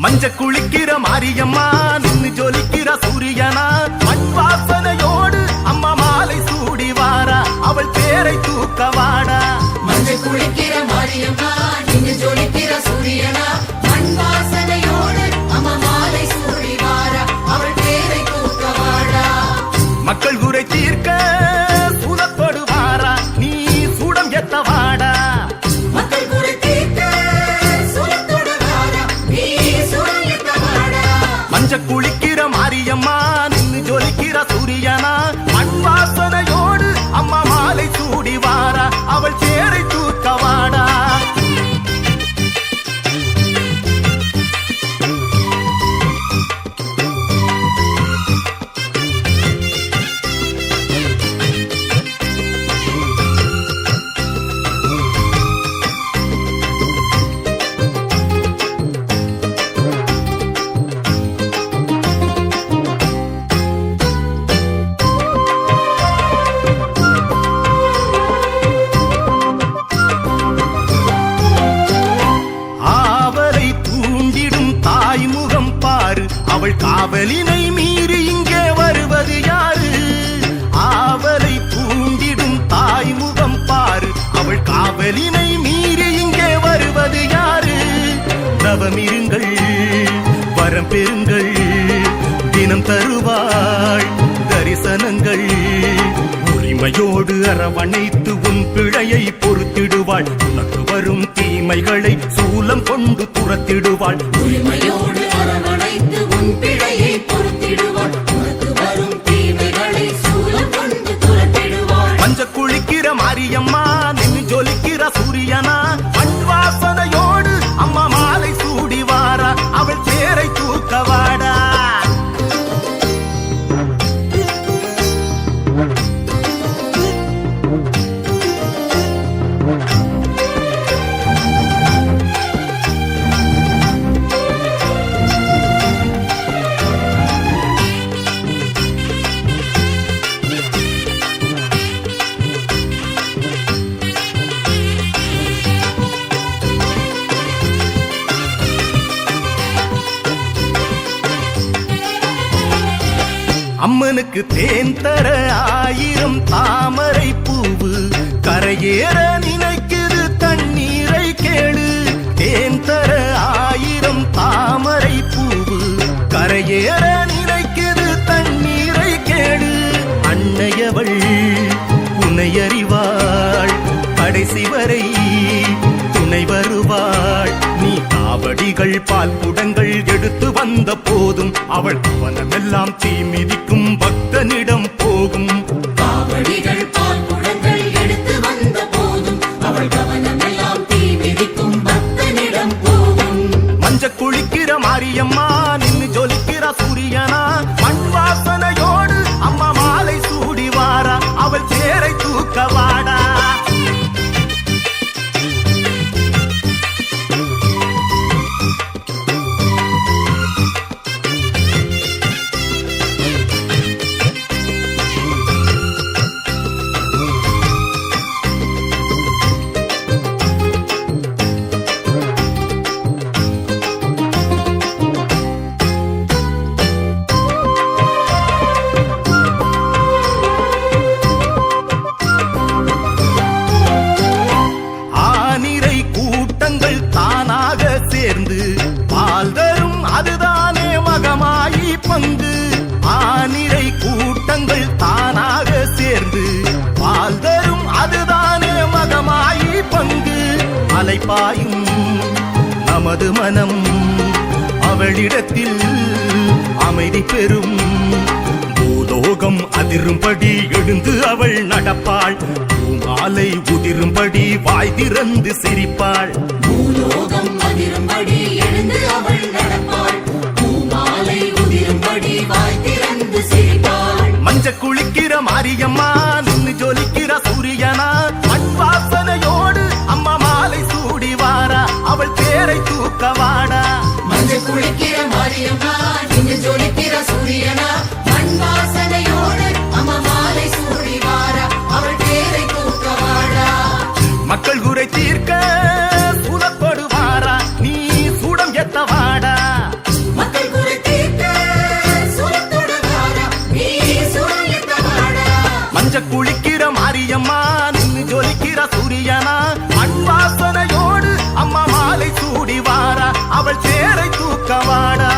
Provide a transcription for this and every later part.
மஞ்ச குளிக்கிற மாரியம்மா நின்னு ஜொலிக்கிற சூரியனா மண் வாசனையோடு அம்மா மாலை சூடி வாரா அவள் பேரை தூக்க வாடா. மஞ்ச குளிக்கிற மாரியம்மா நின்னு ஜொலிக்கிற சூரியனா மண் வாசனையோடு அம்மா மாலை சூடி வாரா அவள் பேரை தூக்க வாடா. மக்கள் குறை தீர்க்க சூடத்தோடு வாரா நீ சூடம் எத்த வாடா. மக்கள் குறை தீர்க்க சூடத்தோடு வாரா நீ சூடம் எத்த வாடா. மஞ்ச குளிக்கிற மாரியம்மா நின்னு ஜொலிக்கிற சூரியனா மண் வாசனையோடு அம்மா மாலை சூடி வாரா அவள் பேரை தூக்க வாடா. அவள் காவலினை மீறி இங்கே வருவது யாரு? ஆவலை தூண்டிடும் தாய்முகம் பாரு அவள் காவலினை மீறி இங்கே வருவது யாரு? தவமிருங்கள் வரம் பெறுங்கள் தினம் தருவாள் தரிசனங்கள் உரிமையோடு அரவணைத்து உன் பிழையை பொறுத்திடுவாள். உனக்கு வரும் தீமைகளை சூலம் கொண்டு துரத்திடுவாள். உரிமையோடு அரவணைத்து உன் பிழையை பொறுத்திடுவாள். உனக்கு வரும் தீமைகளை சூலம் கொண்டு துரத்திடுவாள். மஞ்ச குளிக்கிற மாரியம்மா நின்னு ஜொலிக்கிற சூரியனா மண் வாசனையோடு அம்மா மாலை சூடி வாரா அவள் பேரை தூக்க வாடா. அம்மனுக்கு தேன் தர 1000 தாமரை பூவு கரையேற நினைக்குது தண்ணீரை கேளு. தேன் தர 1000 தாமரை பூவு கரையேற நினைக்குது தண்ணீரை கேளு. அன்னையவள் உன்னை அறிவாள் கடைசி வரை துணை வருவாள். நீ காவடிகள் பால் குடங்கள் எடுத்து வந்த போதும் அவள் கவனமெல்லாம் தீ மிதிக்கும் பக்தனிடம் போகும். காவடிகள் பால் குடங்கள் எடுத்து வந்த போதும் அவள் கவனமெல்லாம் தீ மிதிக்கும் பக்தனிடம் போகும். மஞ்ச குளிக்கிற மாரியம்மா நின்னு ஜொலிக்கிற சூரியனா மண் வாசனையோடு அம்மா மாலை சூடி வாரா அவள் பேரை தூக்க வாடா. பால் தரும் அதுதானே மகமாயி பங்கு. ஆனிரை கூட்டங்கள் தானாக சேர்ந்து பால் தரும் அதுதானே மகமாயி பங்கு. அலைப்பாயும் நமது மனம் அவளிடத்தில் அமைதி பெறும். பூலோகம் அதிரும்படி எழுந்து அவள் நடப்பாள். பூமாலை உதிரும்படி வாய் திறந்து சிரிப்பாள். பூலோகம் அதிரும்படி எழுந்து அவள் நடப்பாள். பூமாலை உதிரும்படி வாய் திறந்து சிரிப்பாள். மஞ்ச குளிக்கிற மாரியம்மா நின்னு ஜொலிக்கிற சூரியனா மண் வாசனையோடு அம்மா மாலை சூடி வாரா அவள் பேரை தூக்க வாடா. மஞ்ச குளிக்கிற மாரியம்மா நின்னு ஜொலிக்கிற சூரியனா மண் வாசனையோடு அம்மா மாலை சூடி வாரா அவள் பேரை தூக்க வாடா. மக்கள் குறை தீர்க்க சூடத்தோடு வாரா நீ சூடம் எத்த வாடா. மஞ்ச குளிக்கிற மாரியம்மா நின்னு ஜொலிக்கிற சூரியனா மண் வாசனையோடு அம்மா மாலை சூடி வாரா அவள் தேரை தூக்கவாடா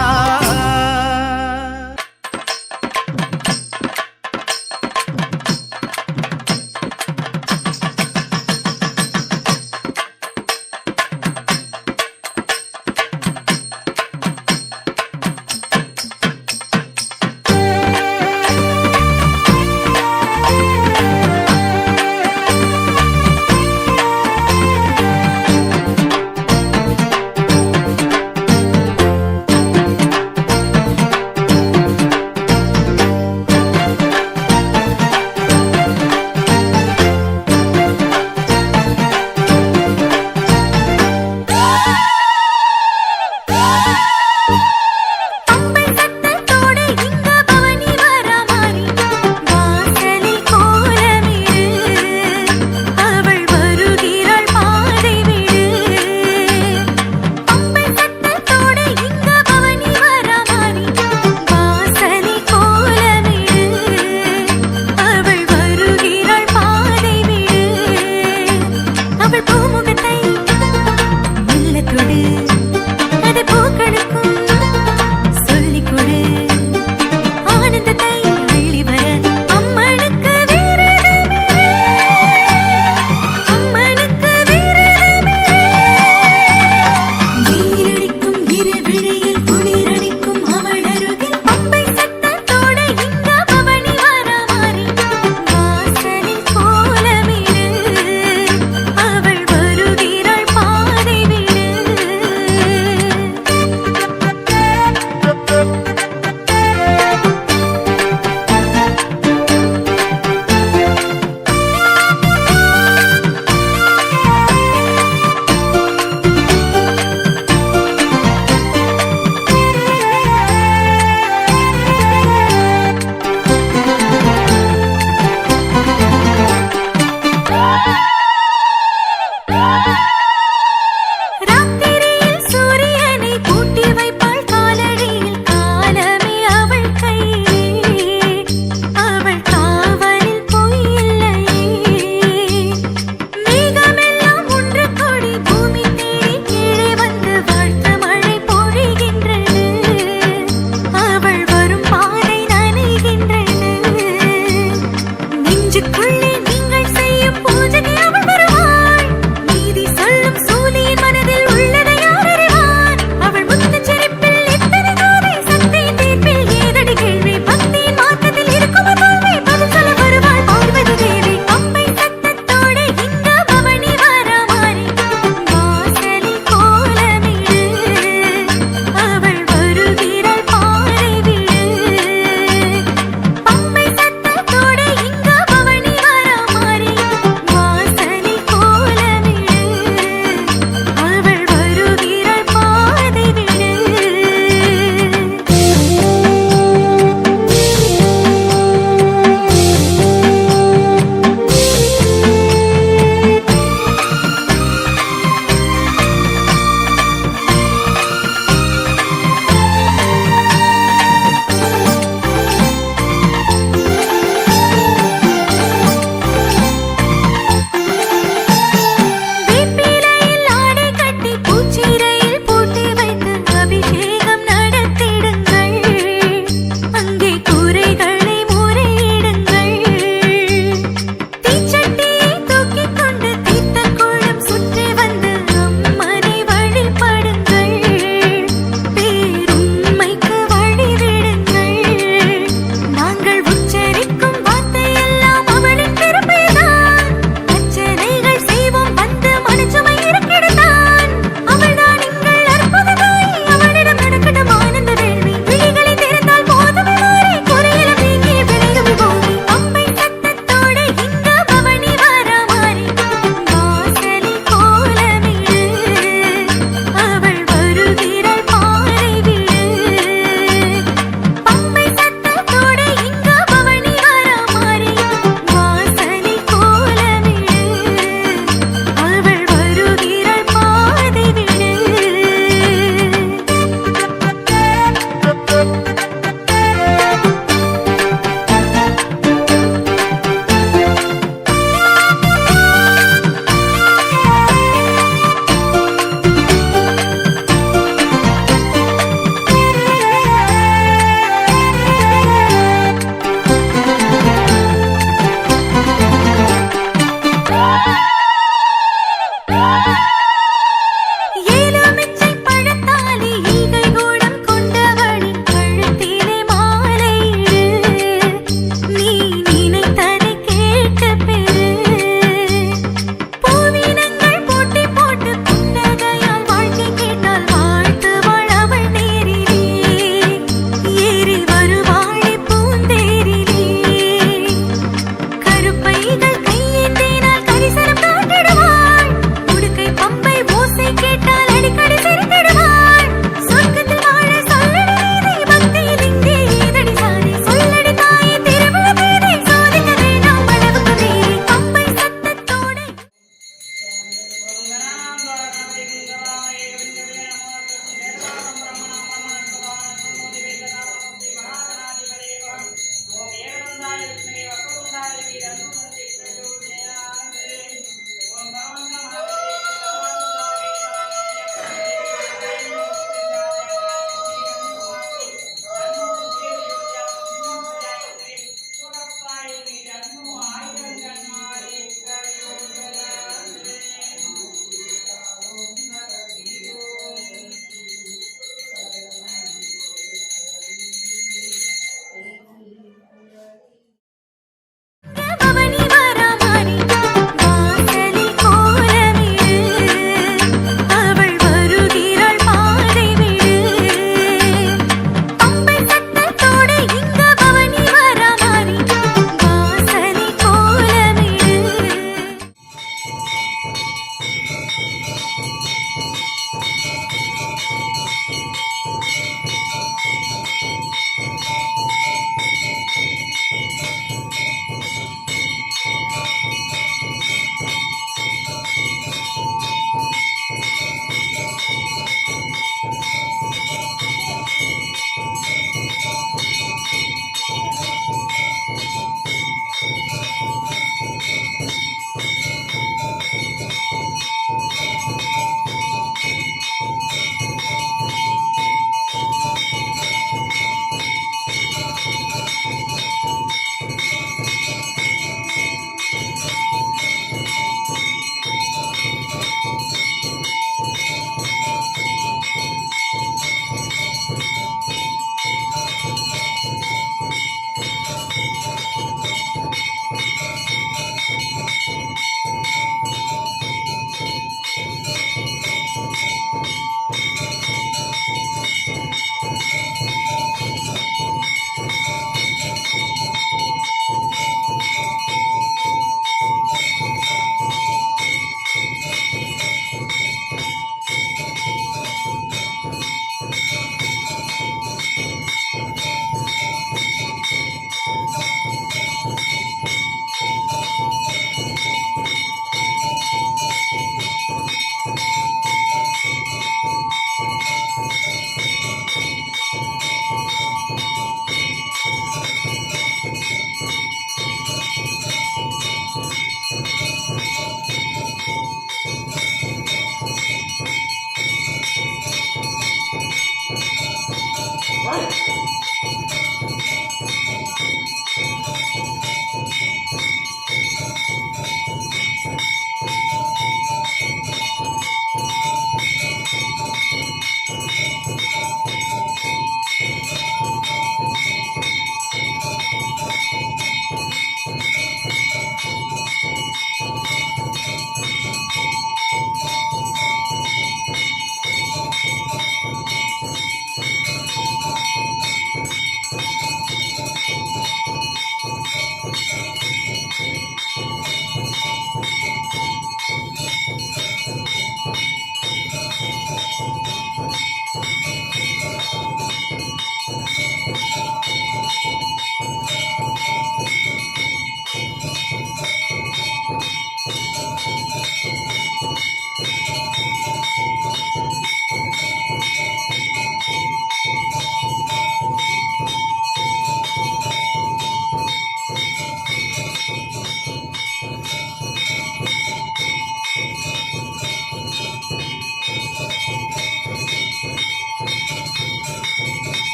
நெஞ்சுக்குள்ளே